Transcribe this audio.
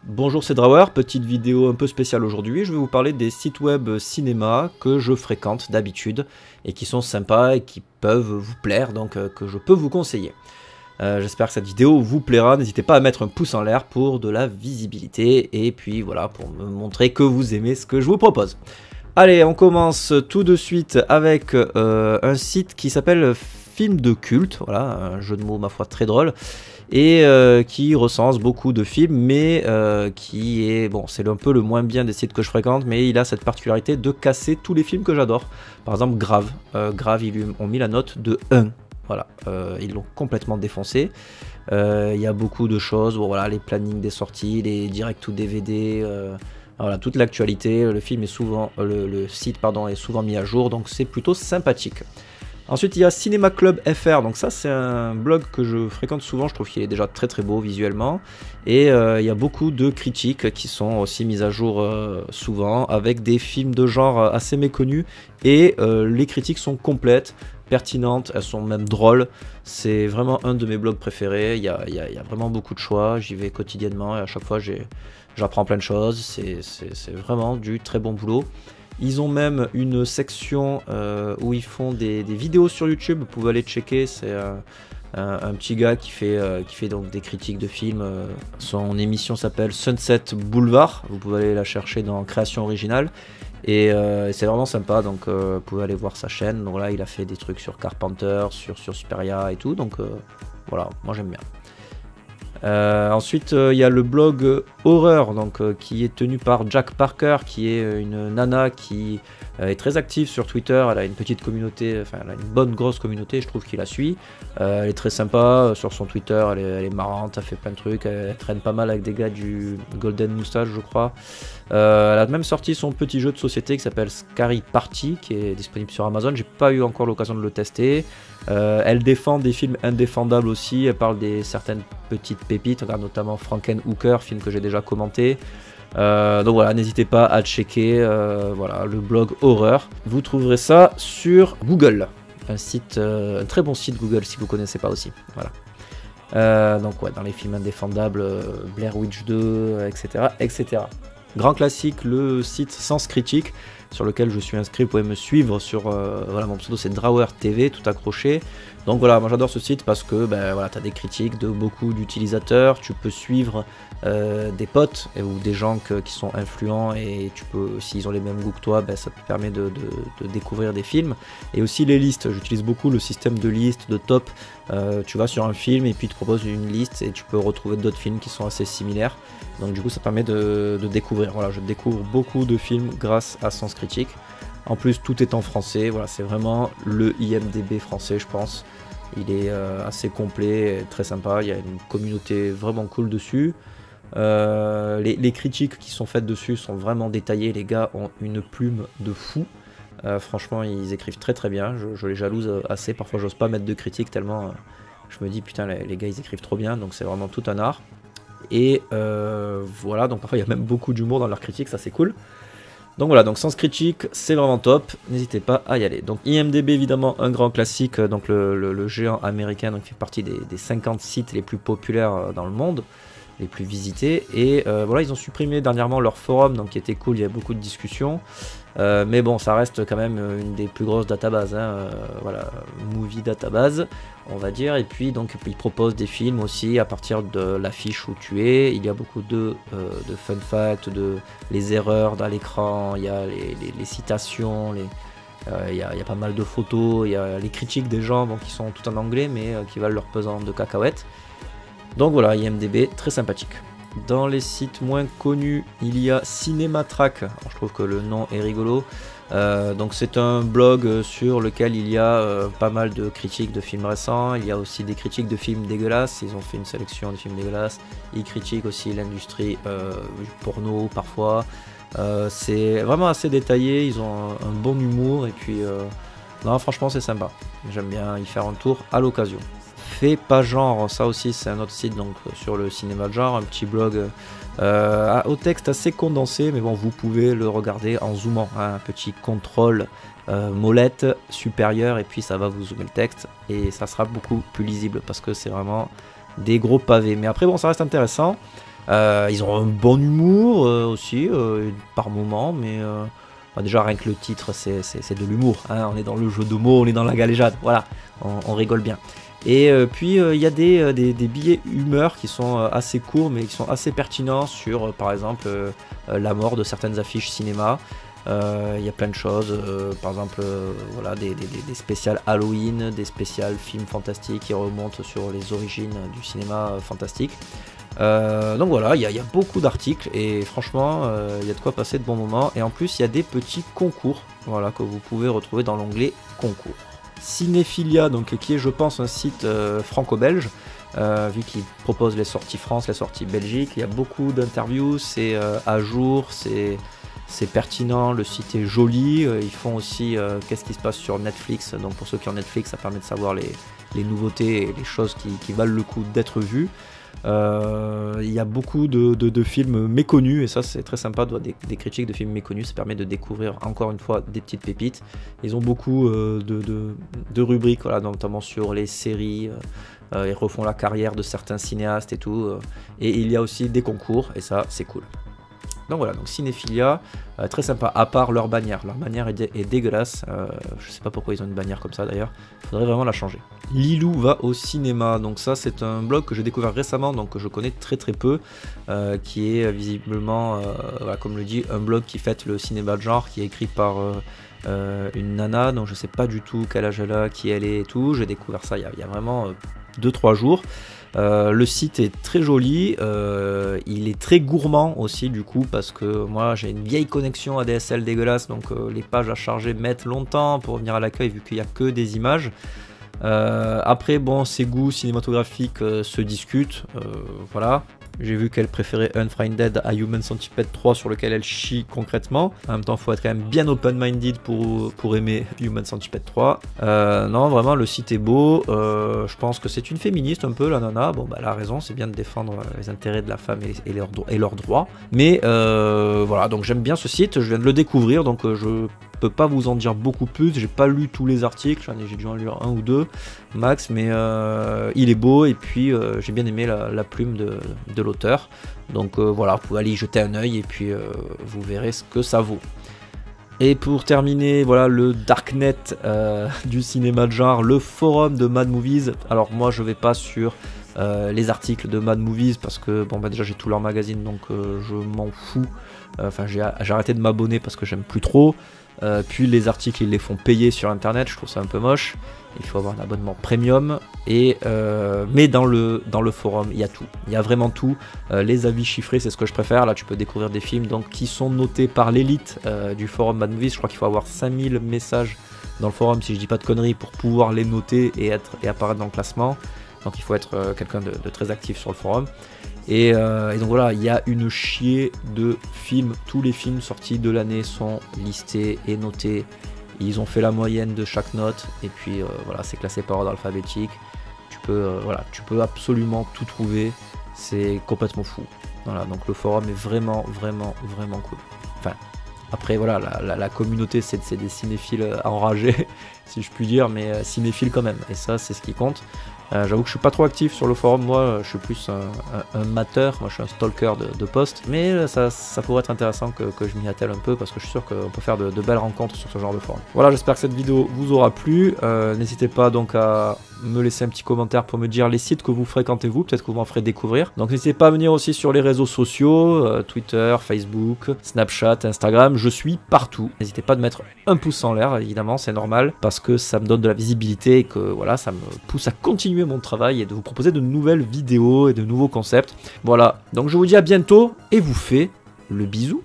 Bonjour, c'est Drawer, petite vidéo un peu spéciale aujourd'hui. Je vais vous parler des sites web cinéma que je fréquente d'habitude et qui sont sympas et qui peuvent vous plaire, donc que je peux vous conseiller. J'espère que cette vidéo vous plaira. N'hésitez pas à mettre un pouce en l'air pour de la visibilité et puis voilà, pour me montrer que vous aimez ce que je vous propose. Allez, on commence tout de suite avec un site qui s'appelle Film de culte, voilà, un jeu de mots ma foi très drôle, et qui recense beaucoup de films, mais qui est, bon, c'est un peu le moins bien des sites que je fréquente, mais il a cette particularité de casser tous les films que j'adore. Par exemple, Grave, Grave, ils lui ont mis la note de 1, voilà, ils l'ont complètement défoncé. Il y a beaucoup de choses, bon, voilà, les plannings des sorties, les directs ou DVD, voilà, toute l'actualité, le film est souvent, le site pardon, est souvent mis à jour, donc c'est plutôt sympathique. Ensuite il y a Cinéma Club FR, donc ça c'est un blog que je fréquente souvent, je trouve qu'il est déjà très très beau visuellement, et il y a beaucoup de critiques qui sont aussi mises à jour souvent, avec des films de genre assez méconnus, et les critiques sont complètes, pertinentes, elles sont même drôles. C'est vraiment un de mes blogs préférés, il y a vraiment beaucoup de choix, j'y vais quotidiennement et à chaque fois j'apprends plein de choses, c'est vraiment du très bon boulot. Ils ont même une section où ils font des vidéos sur YouTube, vous pouvez aller checker, c'est un petit gars qui fait donc des critiques de films. Son émission s'appelle Sunset Boulevard, vous pouvez aller la chercher dans Création Originale. Et c'est vraiment sympa, donc vous pouvez aller voir sa chaîne. Donc là, il a fait des trucs sur Carpenter, sur Superia et tout, donc voilà, moi j'aime bien. Ensuite, il y a le blog Horreur, donc, qui est tenu par Jack Parker, qui est une nana qui est très active sur Twitter. Elle a une petite communauté, enfin elle a une bonne grosse communauté, je trouve, qui la suit. Elle est très sympa sur son Twitter, elle est marrante, elle fait plein de trucs, elle traîne pas mal avec des gars du Golden Moustache, je crois. Elle a même sorti son petit jeu de société qui s'appelle Scary Party, qui est disponible sur Amazon. J'ai pas eu encore l'occasion de le tester. Elle défend des films indéfendables aussi, elle parle des certaines petites pépites, regarde notamment Frankenhooker, film que j'ai déjà commenté. Donc voilà, n'hésitez pas à checker voilà, le blog Horreur. Vous trouverez ça sur Google, un très bon site Google si vous connaissez pas aussi. Voilà. Donc ouais, dans les films indéfendables, Blair Witch 2, etc., etc. Grand classique, le site Sens Critique, sur lequel je suis inscrit, vous pouvez me suivre sur, voilà, mon pseudo c'est Drawer TV, tout accroché. Donc voilà, moi j'adore ce site parce que ben, voilà, tu as des critiques de beaucoup d'utilisateurs, tu peux suivre des potes ou des gens qui sont influents, et tu peux, s'ils ont les mêmes goûts que toi, ben, ça te permet de découvrir des films. Et aussi les listes, j'utilise beaucoup le système de listes, de top. Tu vas sur un film et puis il te propose une liste et tu peux retrouver d'autres films qui sont assez similaires. Donc du coup ça permet de découvrir. Voilà, je découvre beaucoup de films grâce à Sens Critique. En plus tout est en français, voilà, c'est vraiment le IMDb français, je pense. Il est assez complet, très sympa, il y a une communauté vraiment cool dessus. Les critiques qui sont faites dessus sont vraiment détaillées, les gars ont une plume de fou. Franchement ils écrivent très très bien, je les jalouse assez, parfois j'ose pas mettre de critiques tellement je me dis putain les gars ils écrivent trop bien, donc c'est vraiment tout un art. Et voilà, donc parfois il y a même beaucoup d'humour dans leurs critiques, ça c'est cool. Donc voilà, donc Sens Critique, c'est vraiment top, n'hésitez pas à y aller. Donc IMDb évidemment un grand classique, donc le géant américain, donc fait partie des 50 sites les plus populaires dans le monde, les plus visités. Et voilà, ils ont supprimé dernièrement leur forum, donc qui était cool, il y avait beaucoup de discussions. Mais bon, ça reste quand même une des plus grosses databases, hein, voilà, movie database, on va dire. Et puis donc ils proposent des films aussi à partir de l'affiche où tu es. Il y a beaucoup de fun facts, les erreurs dans l'écran, il y a les citations, il y a pas mal de photos, il y a les critiques des gens, bon, qui sont tout en anglais mais qui valent leur pesant de cacahuètes. Donc voilà, IMDb, très sympathique. Dans les sites moins connus, il y a Cinématrack. Alors, je trouve que le nom est rigolo. Donc c'est un blog sur lequel il y a pas mal de critiques de films récents. Il y a aussi des critiques de films dégueulasses. Ils ont fait une sélection de films dégueulasses. Ils critiquent aussi l'industrie du porno parfois. C'est vraiment assez détaillé. Ils ont un bon humour. Et puis, non, franchement, c'est sympa. J'aime bien y faire un tour à l'occasion. Fait pas genre, ça aussi c'est un autre site donc sur le cinéma de genre, un petit blog au texte assez condensé, mais bon vous pouvez le regarder en zoomant, hein, un petit contrôle molette supérieure et puis ça va vous zoomer le texte et ça sera beaucoup plus lisible parce que c'est vraiment des gros pavés. Mais après bon, ça reste intéressant. Ils ont un bon humour aussi, par moment, mais déjà rien que le titre, c'est de l'humour. Hein, on est dans le jeu de mots, on est dans la galéjade, voilà, on rigole bien. Et puis il y a des billets humeur qui sont assez courts, mais qui sont assez pertinents sur, par exemple, la mort de certaines affiches cinéma. Il y a plein de choses, par exemple voilà, des spéciales Halloween, des spéciales films fantastiques qui remontent sur les origines du cinéma fantastique. Donc voilà, il y a beaucoup d'articles et franchement il y a de quoi passer de bons moments. Et en plus il y a des petits concours, voilà, que vous pouvez retrouver dans l'onglet concours. Cinéphilia, donc, qui est je pense un site franco-belge, vu qu'il propose les sorties France, les sorties Belgique. Il y a beaucoup d'interviews, c'est à jour, c'est pertinent, le site est joli. Ils font aussi qu'est-ce qui se passe sur Netflix. Donc pour ceux qui ont Netflix, ça permet de savoir les nouveautés et les choses qui valent le coup d'être vues. Il y a beaucoup de films méconnus et ça c'est très sympa, des critiques de films méconnus, ça permet de découvrir encore une fois des petites pépites. Ils ont beaucoup de rubriques, voilà, notamment sur les séries, ils refont la carrière de certains cinéastes et tout, et il y a aussi des concours et ça c'est cool. Donc voilà, donc Cinéphilia, très sympa, à part leur bannière est dégueulasse, je sais pas pourquoi ils ont une bannière comme ça d'ailleurs, il faudrait vraiment la changer. Lilou va au cinéma, donc ça c'est un blog que j'ai découvert récemment, donc que je connais très peu, qui est visiblement, voilà, comme le dit, un blog qui fête le cinéma de genre, qui est écrit par une nana, donc je sais pas du tout quel âge elle a, qui elle est et tout, j'ai découvert ça il y a vraiment 2-3 jours. Le site est très joli, il est très gourmand aussi du coup, parce que moi j'ai une vieille connexion ADSL dégueulasse, donc les pages à charger mettent longtemps pour venir à l'accueil vu qu'il n'y a que des images. Après bon, ses goûts cinématographiques se discutent, voilà. J'ai vu qu'elle préférait Unfriended à Human Centipede 3, sur lequel elle chie concrètement. En même temps, il faut être quand même bien open-minded pour aimer Human Centipede 3. Non, vraiment, le site est beau. Je pense que c'est une féministe un peu, la nana. Bon, bah, elle a raison, c'est bien de défendre les intérêts de la femme et leurs droits. Mais voilà, donc j'aime bien ce site. Je viens de le découvrir, donc je peux pas vous en dire beaucoup plus. J'ai pas lu tous les articles, j'ai dû en lire un ou deux max, mais il est beau et puis j'ai bien aimé la plume de l'auteur. Donc voilà, vous pouvez aller y jeter un œil et puis vous verrez ce que ça vaut. Et pour terminer, voilà le darknet du cinéma de genre, le forum de Mad Movies. Alors moi je vais pas sur les articles de Mad Movies parce que bon bah déjà j'ai tout leur magazine, donc je m'en fous. Enfin j'ai arrêté de m'abonner parce que j'aime plus trop. Puis les articles ils les font payer sur internet, je trouve ça un peu moche. Il faut avoir un abonnement premium. Et mais dans le forum il y a tout, il y a vraiment tout. Les avis chiffrés c'est ce que je préfère. Là tu peux découvrir des films donc, qui sont notés par l'élite du forum Mad Movies. Je crois qu'il faut avoir 5000 messages dans le forum si je dis pas de conneries pour pouvoir les noter et apparaître dans le classement. Donc il faut être quelqu'un de très actif sur le forum. Et donc voilà, il y a une chier de films. Tous les films sortis de l'année sont listés et notés. Ils ont fait la moyenne de chaque note. Et puis voilà, c'est classé par ordre alphabétique. Tu peux absolument tout trouver. C'est complètement fou. Voilà, donc le forum est vraiment cool. Enfin, après voilà, la communauté c'est des cinéphiles enragés, si je puis dire, mais cinéphiles quand même. Et ça, c'est ce qui compte. J'avoue que je suis pas trop actif sur le forum, moi je suis plus un mateur, moi je suis un stalker de posts, mais ça pourrait être intéressant que je m'y attelle un peu parce que je suis sûr qu'on peut faire de belles rencontres sur ce genre de forum. Voilà, j'espère que cette vidéo vous aura plu, n'hésitez pas donc à me laisser un petit commentaire pour me dire les sites que vous fréquentez vous, peut-être que vous m'en ferez découvrir. Donc n'hésitez pas à venir aussi sur les réseaux sociaux, Twitter, Facebook, Snapchat, Instagram, je suis partout. N'hésitez pas de mettre un pouce en l'air, évidemment c'est normal, parce que ça me donne de la visibilité et que voilà, ça me pousse à continuer mon travail et de vous proposer de nouvelles vidéos et de nouveaux concepts. Voilà, donc je vous dis à bientôt et vous fais le bisou.